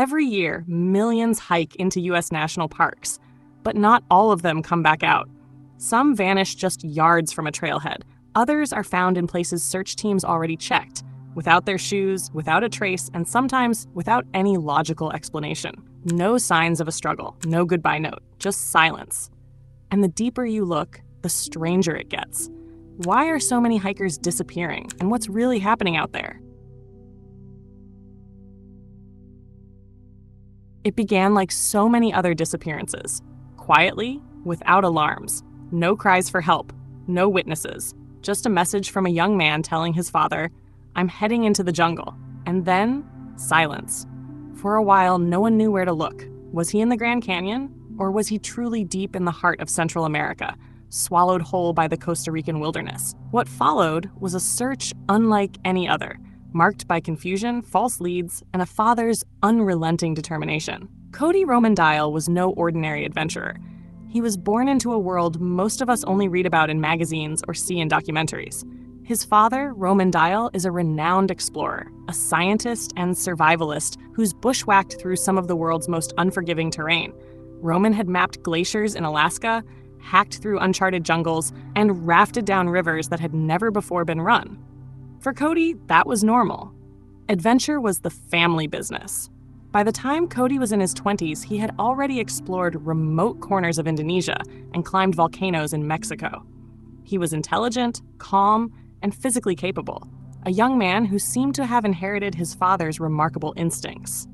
Every year, millions hike into U.S. national parks, but not all of them come back out. Some vanish just yards from a trailhead. Others are found in places search teams already checked, without their shoes, without a trace, and sometimes without any logical explanation. No signs of a struggle, no goodbye note, just silence. And the deeper you look, the stranger it gets. Why are so many hikers disappearing, and what's really happening out there? It began like so many other disappearances, quietly, without alarms. No cries for help, no witnesses, just a message from a young man telling his father, "I'm heading into the jungle." And then, silence. For a while, no one knew where to look. Was he in the Grand Canyon? Or was he truly deep in the heart of Central America, swallowed whole by the Costa Rican wilderness? What followed was a search unlike any other, marked by confusion, false leads, and a father's unrelenting determination. Cody Roman Dial was no ordinary adventurer. He was born into a world most of us only read about in magazines or see in documentaries. His father, Roman Dial, is a renowned explorer, a scientist and survivalist who's bushwhacked through some of the world's most unforgiving terrain. Roman had mapped glaciers in Alaska, hacked through uncharted jungles, and rafted down rivers that had never before been run. For Cody, that was normal. Adventure was the family business. By the time Cody was in his 20s, he had already explored remote corners of Indonesia and climbed volcanoes in Mexico. He was intelligent, calm, and physically capable, a young man who seemed to have inherited his father's remarkable instincts.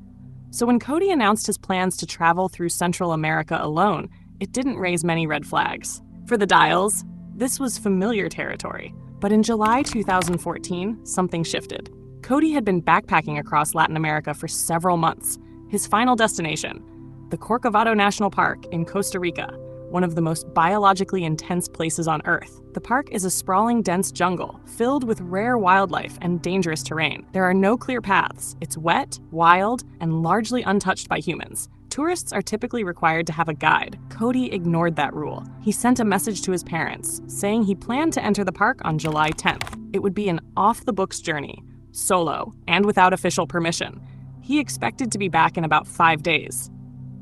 So when Cody announced his plans to travel through Central America alone, it didn't raise many red flags. For the Dials, this was familiar territory. But in July 2014, something shifted. Cody had been backpacking across Latin America for several months. His final destination, the Corcovado National Park in Costa Rica, one of the most biologically intense places on Earth. The park is a sprawling, dense jungle filled with rare wildlife and dangerous terrain. There are no clear paths. It's wet, wild, and largely untouched by humans. Tourists are typically required to have a guide. Cody ignored that rule. He sent a message to his parents, saying he planned to enter the park on July 10th. It would be an off-the-books journey, solo, and without official permission. He expected to be back in about 5 days.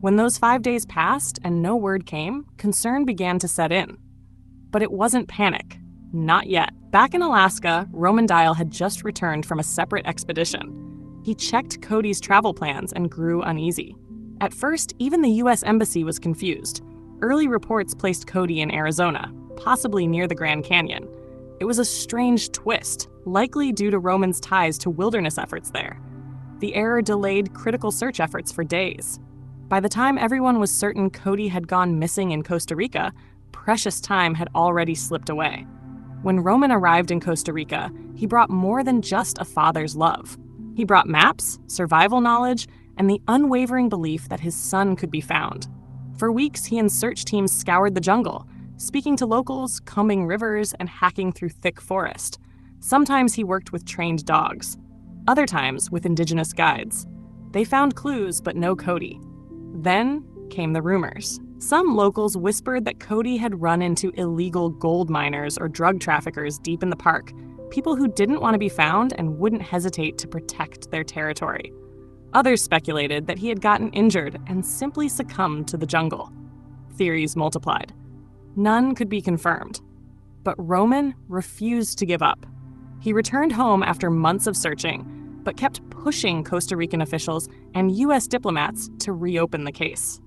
When those 5 days passed and no word came, concern began to set in. But it wasn't panic. Not yet. Back in Alaska, Roman Dial had just returned from a separate expedition. He checked Cody's travel plans and grew uneasy. At first, even the U.S. Embassy was confused. Early reports placed Cody in Arizona, possibly near the Grand Canyon. It was a strange twist, likely due to Roman's ties to wilderness efforts there. The error delayed critical search efforts for days. By the time everyone was certain Cody had gone missing in Costa Rica, precious time had already slipped away. When Roman arrived in Costa Rica, he brought more than just a father's love. He brought maps, survival knowledge, and the unwavering belief that his son could be found. For weeks, he and search teams scoured the jungle, speaking to locals, combing rivers, and hacking through thick forest. Sometimes he worked with trained dogs, other times with indigenous guides. They found clues, but no Cody. Then came the rumors. Some locals whispered that Cody had run into illegal gold miners or drug traffickers deep in the park, people who didn't want to be found and wouldn't hesitate to protect their territory. Others speculated that he had gotten injured and simply succumbed to the jungle. Theories multiplied. None could be confirmed. But Roman refused to give up. He returned home after months of searching, but kept pushing Costa Rican officials and U.S. diplomats to reopen the case.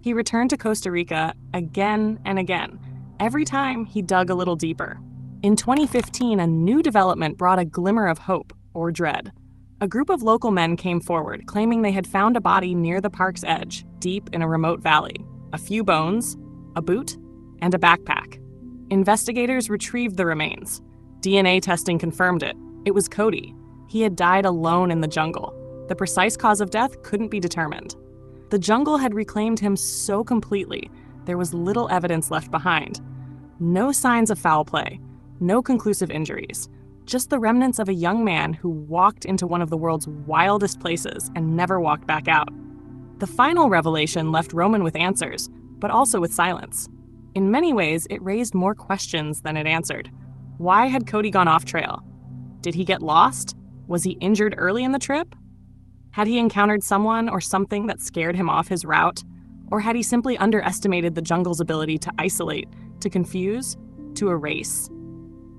He returned to Costa Rica again and again. Every time, he dug a little deeper. In 2015, a new development brought a glimmer of hope, or dread. A group of local men came forward, claiming they had found a body near the park's edge, deep in a remote valley. A few bones, a boot, and a backpack. Investigators retrieved the remains. DNA testing confirmed it. It was Cody. He had died alone in the jungle. The precise cause of death couldn't be determined. The jungle had reclaimed him so completely, there was little evidence left behind. No signs of foul play, no conclusive injuries. Just the remnants of a young man who walked into one of the world's wildest places and never walked back out. The final revelation left Roman with answers, but also with silence. In many ways, it raised more questions than it answered. Why had Cody gone off trail? Did he get lost? Was he injured early in the trip? Had he encountered someone or something that scared him off his route? Or had he simply underestimated the jungle's ability to isolate, to confuse, to erase?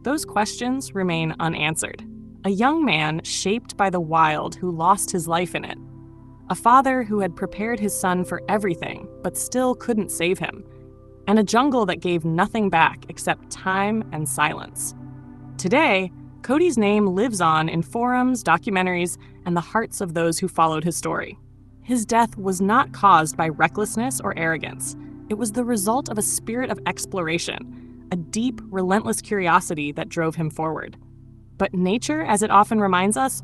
Those questions remain unanswered. A young man shaped by the wild who lost his life in it. A father who had prepared his son for everything, but still couldn't save him. And a jungle that gave nothing back except time and silence. Today, Cody's name lives on in forums, documentaries, and the hearts of those who followed his story. His death was not caused by recklessness or arrogance. It was the result of a spirit of exploration, a deep, relentless curiosity that drove him forward. But nature, as it often reminds us,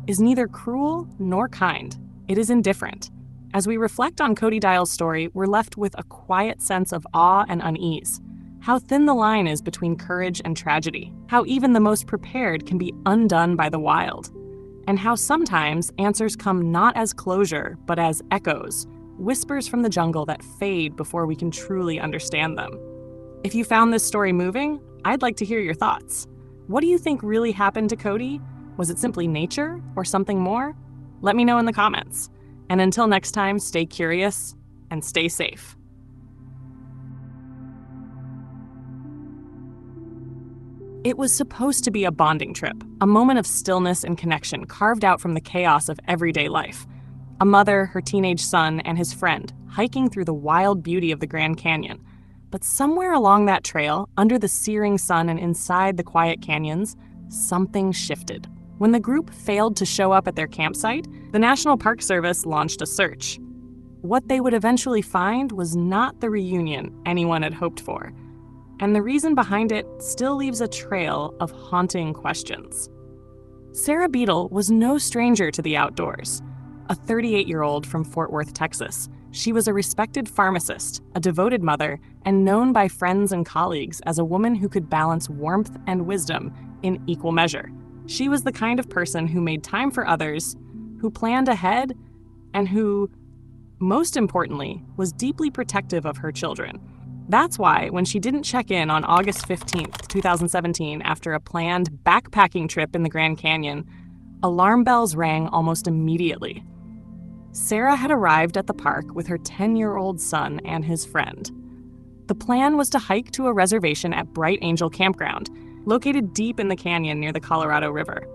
is neither cruel nor kind. It is indifferent. As we reflect on Cody Dial's story, we're left with a quiet sense of awe and unease. How thin the line is between courage and tragedy. How even the most prepared can be undone by the wild. And how sometimes answers come not as closure, but as echoes, whispers from the jungle that fade before we can truly understand them. If you found this story moving, I'd like to hear your thoughts. What do you think really happened to Cody? Was it simply nature or something more? Let me know in the comments. And until next time, stay curious and stay safe. It was supposed to be a bonding trip, a moment of stillness and connection carved out from the chaos of everyday life. A mother, her teenage son, and his friend hiking through the wild beauty of the Grand Canyon. But somewhere along that trail, under the searing sun and inside the quiet canyons, something shifted. When the group failed to show up at their campsite, the National Park Service launched a search. What they would eventually find was not the reunion anyone had hoped for. And the reason behind it still leaves a trail of haunting questions. Sarah Beadle was no stranger to the outdoors. A 38-year-old from Fort Worth, Texas, she was a respected pharmacist, a devoted mother, and known by friends and colleagues as a woman who could balance warmth and wisdom in equal measure. She was the kind of person who made time for others, who planned ahead, and who, most importantly, was deeply protective of her children. That's why, when she didn't check in on August 15th, 2017, after a planned backpacking trip in the Grand Canyon, alarm bells rang almost immediately. Sarah had arrived at the park with her 10-year-old son and his friend. The plan was to hike to a reservation at Bright Angel Campground, located deep in the canyon near the Colorado River.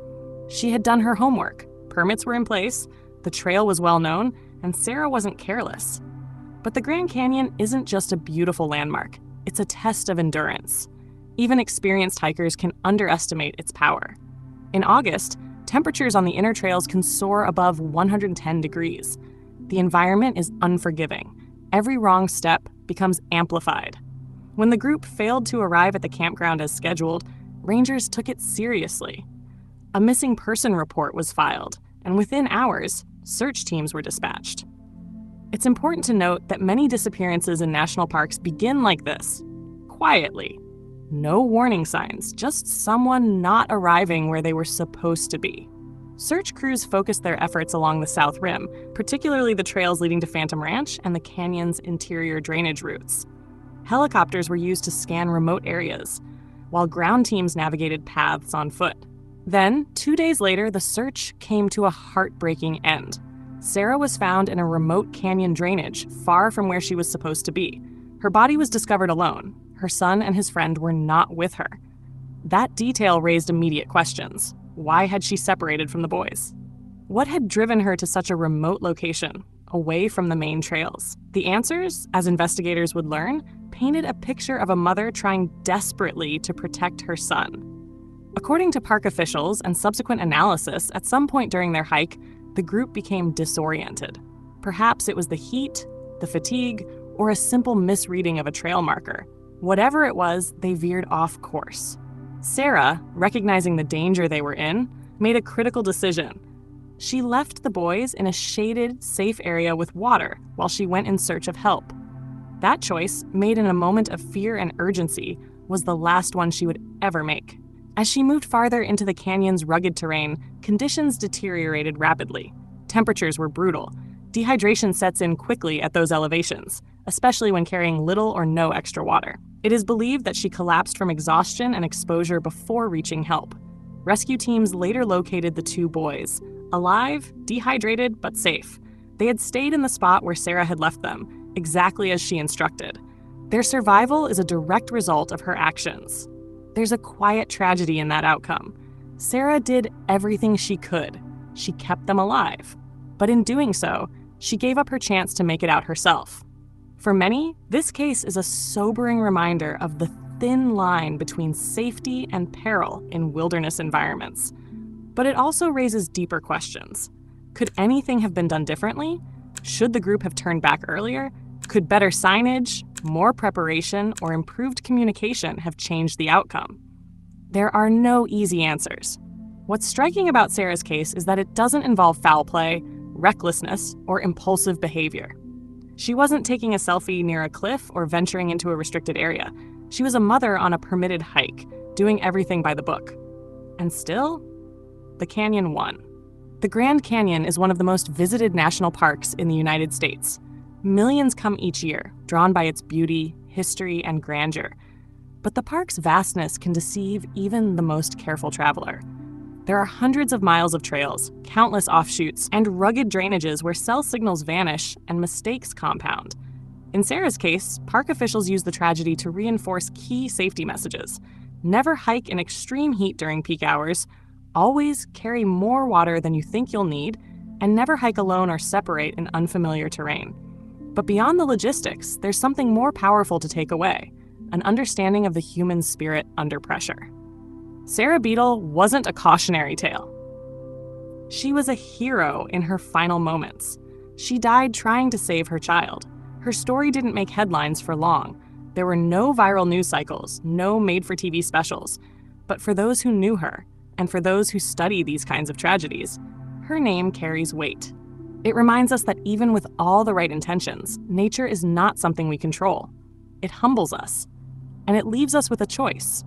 She had done her homework, permits were in place, the trail was well known, and Sarah wasn't careless. But the Grand Canyon isn't just a beautiful landmark, it's a test of endurance. Even experienced hikers can underestimate its power. In August, temperatures on the inner trails can soar above 110 degrees. The environment is unforgiving. Every wrong step becomes amplified. When the group failed to arrive at the campground as scheduled, rangers took it seriously. A missing person report was filed, and within hours, search teams were dispatched. It's important to note that many disappearances in national parks begin like this, quietly. No warning signs, just someone not arriving where they were supposed to be. Search crews focused their efforts along the South Rim, particularly the trails leading to Phantom Ranch and the canyon's interior drainage routes. Helicopters were used to scan remote areas, while ground teams navigated paths on foot. Then, 2 days later, the search came to a heartbreaking end. Sarah was found in a remote canyon drainage, far from where she was supposed to be. Her body was discovered alone. Her son and his friend were not with her. That detail raised immediate questions. Why had she separated from the boys? What had driven her to such a remote location, away from the main trails? The answers, as investigators would learn, painted a picture of a mother trying desperately to protect her son. According to park officials and subsequent analysis, at some point during their hike, the group became disoriented. Perhaps it was the heat, the fatigue, or a simple misreading of a trail marker. Whatever it was, they veered off course. Sarah, recognizing the danger they were in, made a critical decision. She left the boys in a shaded, safe area with water while she went in search of help. That choice, made in a moment of fear and urgency, was the last one she would ever make. As she moved farther into the canyon's rugged terrain, conditions deteriorated rapidly. Temperatures were brutal. Dehydration sets in quickly at those elevations, especially when carrying little or no extra water. It is believed that she collapsed from exhaustion and exposure before reaching help. Rescue teams later located the two boys, alive, dehydrated, but safe. They had stayed in the spot where Sarah had left them, exactly as she instructed. Their survival is a direct result of her actions. There's a quiet tragedy in that outcome. Sarah did everything she could. She kept them alive. But in doing so, she gave up her chance to make it out herself. For many, this case is a sobering reminder of the thin line between safety and peril in wilderness environments. But it also raises deeper questions. Could anything have been done differently? Should the group have turned back earlier? Could better signage, more preparation, or improved communication have changed the outcome? There are no easy answers. What's striking about Sarah's case is that it doesn't involve foul play, recklessness, or impulsive behavior. She wasn't taking a selfie near a cliff or venturing into a restricted area. She was a mother on a permitted hike, doing everything by the book. And still, the canyon won. The Grand Canyon is one of the most visited national parks in the United States. Millions come each year, drawn by its beauty, history, and grandeur. But the park's vastness can deceive even the most careful traveler. There are hundreds of miles of trails, countless offshoots, and rugged drainages where cell signals vanish and mistakes compound. In Sarah's case, park officials use the tragedy to reinforce key safety messages. Never hike in extreme heat during peak hours, always carry more water than you think you'll need, and never hike alone or separate in unfamiliar terrain. But beyond the logistics, there's something more powerful to take away, an understanding of the human spirit under pressure. Sarah Beadle wasn't a cautionary tale. She was a hero in her final moments. She died trying to save her child. Her story didn't make headlines for long. There were no viral news cycles, no made-for-TV specials. But for those who knew her, and for those who study these kinds of tragedies, her name carries weight. It reminds us that even with all the right intentions, nature is not something we control. It humbles us, and it leaves us with a choice: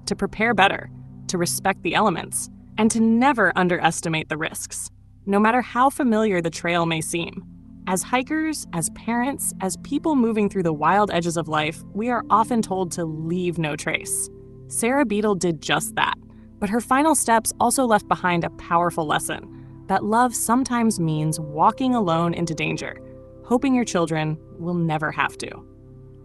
to prepare better, to respect the elements, and to never underestimate the risks, no matter how familiar the trail may seem. As hikers, as parents, as people moving through the wild edges of life, we are often told to leave no trace. Sarah Beadle did just that, but her final steps also left behind a powerful lesson: that love sometimes means walking alone into danger, hoping your children will never have to.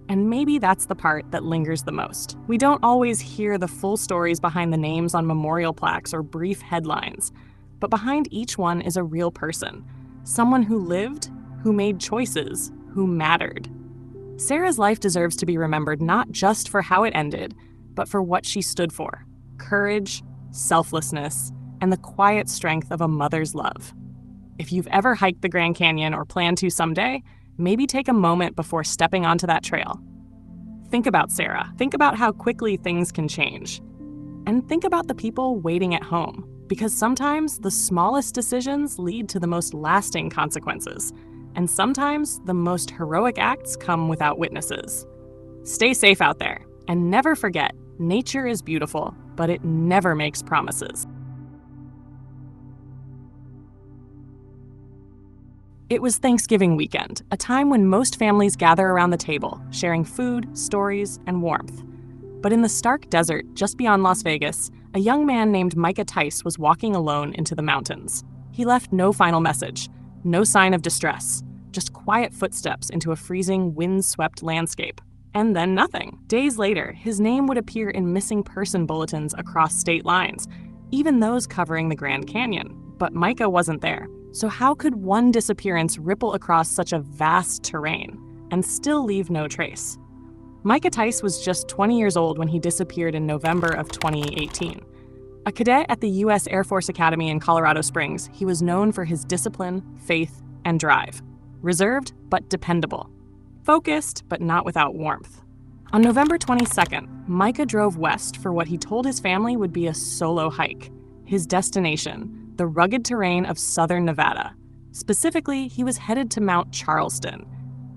And maybe that's the part that lingers the most. We don't always hear the full stories behind the names on memorial plaques or brief headlines, but behind each one is a real person, someone who lived, who made choices, who mattered. Sarah's life deserves to be remembered not just for how it ended, but for what she stood for: courage, selflessness, and the quiet strength of a mother's love. If you've ever hiked the Grand Canyon or plan to someday, maybe take a moment before stepping onto that trail. Think about Sarah. Think about how quickly things can change. And think about the people waiting at home, because sometimes the smallest decisions lead to the most lasting consequences. And sometimes the most heroic acts come without witnesses. Stay safe out there, and never forget, nature is beautiful, but it never makes promises. It was Thanksgiving weekend, a time when most families gather around the table, sharing food, stories, and warmth. But in the stark desert just beyond Las Vegas, a young man named Micah Tice was walking alone into the mountains. He left no final message, no sign of distress, just quiet footsteps into a freezing, wind-swept landscape. And then nothing. Days later, his name would appear in missing person bulletins across state lines, even those covering the Grand Canyon. But Micah wasn't there. So how could one disappearance ripple across such a vast terrain and still leave no trace? Micah Tice was just 20 years old when he disappeared in November of 2018. A cadet at the U.S. Air Force Academy in Colorado Springs, he was known for his discipline, faith, and drive. Reserved, but dependable. Focused, but not without warmth. On November 22nd, Micah drove west for what he told his family would be a solo hike. His destination, the rugged terrain of southern Nevada. Specifically, he was headed to Mount Charleston,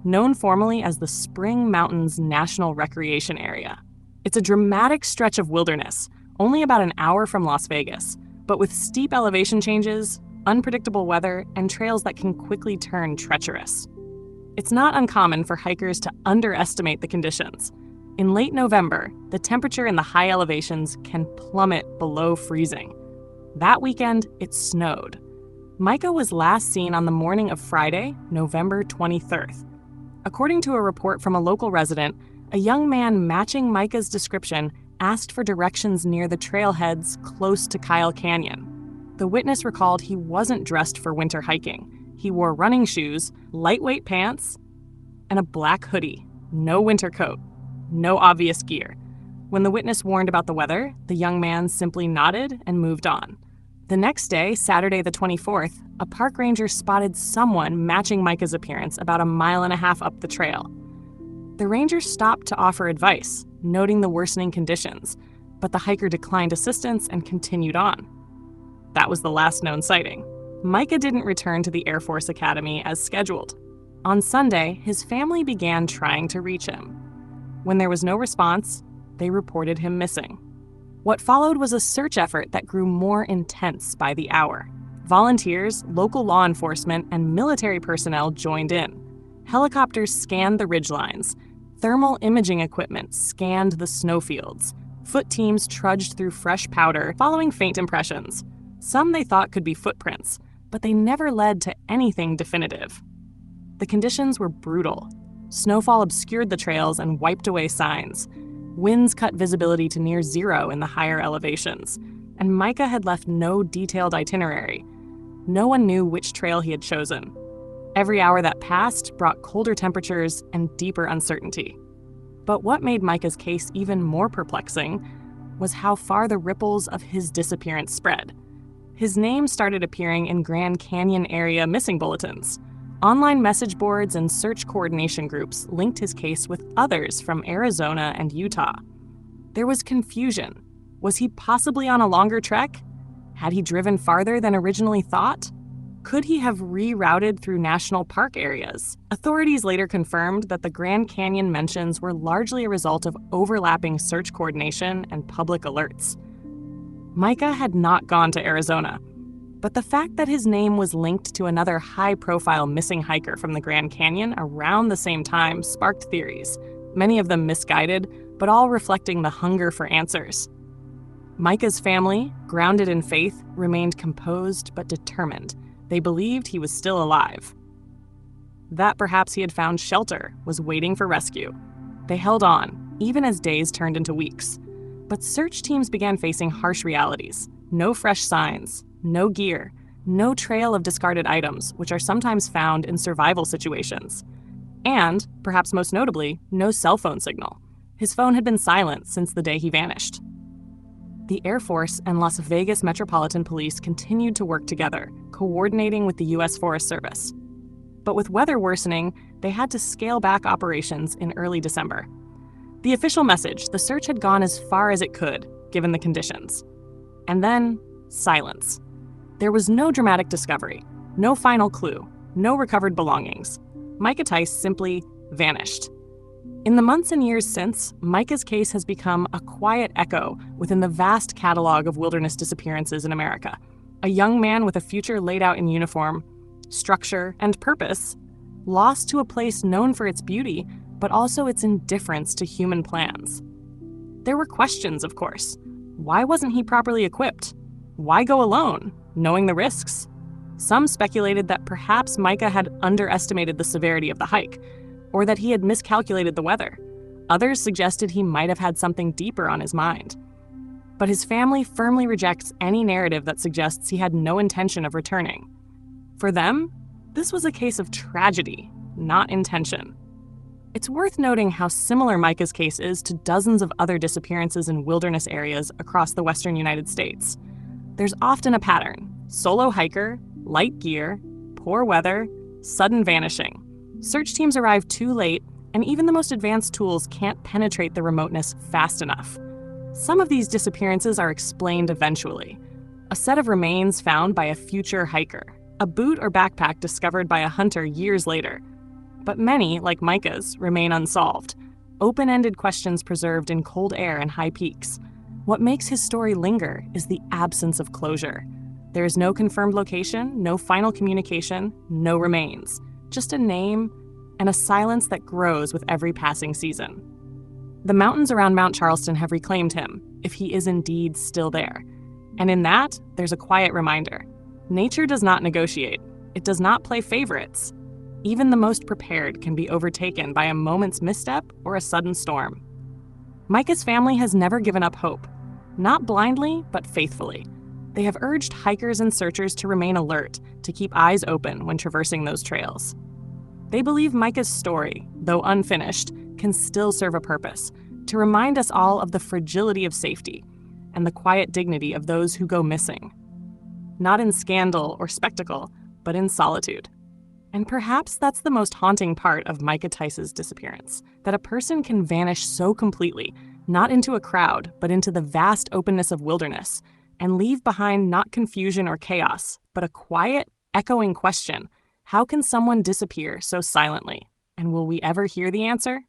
known formally as the Spring Mountains National Recreation Area. It's a dramatic stretch of wilderness, only about an hour from Las Vegas, but with steep elevation changes, unpredictable weather, and trails that can quickly turn treacherous. It's not uncommon for hikers to underestimate the conditions. In late November, the temperature in the high elevations can plummet below freezing. That weekend, it snowed. Micah was last seen on the morning of Friday, November 23rd. According to a report from a local resident, a young man matching Micah's description asked for directions near the trailheads close to Kyle Canyon. The witness recalled he wasn't dressed for winter hiking. He wore running shoes, lightweight pants, and a black hoodie. No winter coat. No obvious gear. When the witness warned about the weather, the young man simply nodded and moved on. The next day, Saturday the 24th, a park ranger spotted someone matching Micah's appearance about 1.5 miles up the trail. The ranger stopped to offer advice, noting the worsening conditions, but the hiker declined assistance and continued on. That was the last known sighting. Micah didn't return to the Air Force Academy as scheduled. On Sunday, his family began trying to reach him. When there was no response, they reported him missing. What followed was a search effort that grew more intense by the hour. Volunteers, local law enforcement, and military personnel joined in. Helicopters scanned the ridgelines. Thermal imaging equipment scanned the snowfields. Foot teams trudged through fresh powder, following faint impressions. Some they thought could be footprints, but they never led to anything definitive. The conditions were brutal. Snowfall obscured the trails and wiped away signs. Winds cut visibility to near zero in the higher elevations, and Micah had left no detailed itinerary. No one knew which trail he had chosen. Every hour that passed brought colder temperatures and deeper uncertainty. But what made Micah's case even more perplexing was how far the ripples of his disappearance spread. His name started appearing in Grand Canyon area missing bulletins. Online message boards and search coordination groups linked his case with others from Arizona and Utah. There was confusion. Was he possibly on a longer trek? Had he driven farther than originally thought? Could he have rerouted through national park areas? Authorities later confirmed that the Grand Canyon mentions were largely a result of overlapping search coordination and public alerts. Micah had not gone to Arizona, but the fact that his name was linked to another high-profile missing hiker from the Grand Canyon around the same time sparked theories, many of them misguided, but all reflecting the hunger for answers. Micah's family, grounded in faith, remained composed but determined. They believed he was still alive. That perhaps he had found shelter, was waiting for rescue. They held on, even as days turned into weeks. But search teams began facing harsh realities. No fresh signs, no gear, no trail of discarded items, which are sometimes found in survival situations. And, perhaps most notably, no cell phone signal. His phone had been silent since the day he vanished. The Air Force and Las Vegas Metropolitan Police continued to work together, coordinating with the U.S. Forest Service. But with weather worsening, they had to scale back operations in early December. The official message: the search had gone as far as it could, given the conditions. And then, silence. There was no dramatic discovery, no final clue, no recovered belongings. Micah Tice simply vanished. In the months and years since, Micah's case has become a quiet echo within the vast catalog of wilderness disappearances in America. A young man with a future laid out in uniform, structure, and purpose, lost to a place known for its beauty, but also its indifference to human plans. There were questions, of course. Why wasn't he properly equipped? Why go alone, knowing the risks? Some speculated that perhaps Micah had underestimated the severity of the hike, or that he had miscalculated the weather. Others suggested he might have had something deeper on his mind. But his family firmly rejects any narrative that suggests he had no intention of returning. For them, this was a case of tragedy, not intention. It's worth noting how similar Micah's case is to dozens of other disappearances in wilderness areas across the western United States. There's often a pattern: solo hiker, light gear, poor weather, sudden vanishing. Search teams arrive too late, and even the most advanced tools can't penetrate the remoteness fast enough. Some of these disappearances are explained eventually. A set of remains found by a future hiker, a boot or backpack discovered by a hunter years later. But many, like Micah's, remain unsolved, open-ended questions preserved in cold air and high peaks. What makes his story linger is the absence of closure. There is no confirmed location, no final communication, no remains. Just a name and a silence that grows with every passing season. The mountains around Mount Charleston have reclaimed him, if he is indeed still there. And in that, there's a quiet reminder. Nature does not negotiate. It does not play favorites. Even the most prepared can be overtaken by a moment's misstep or a sudden storm. Micah's family has never given up hope. Not blindly, but faithfully. They have urged hikers and searchers to remain alert, to keep eyes open when traversing those trails. They believe Micah's story, though unfinished, can still serve a purpose, to remind us all of the fragility of safety and the quiet dignity of those who go missing. Not in scandal or spectacle, but in solitude. And perhaps that's the most haunting part of Micah Tice's disappearance, that a person can vanish so completely, not into a crowd, but into the vast openness of wilderness, and leave behind not confusion or chaos, but a quiet, echoing question. How can someone disappear so silently? And will we ever hear the answer?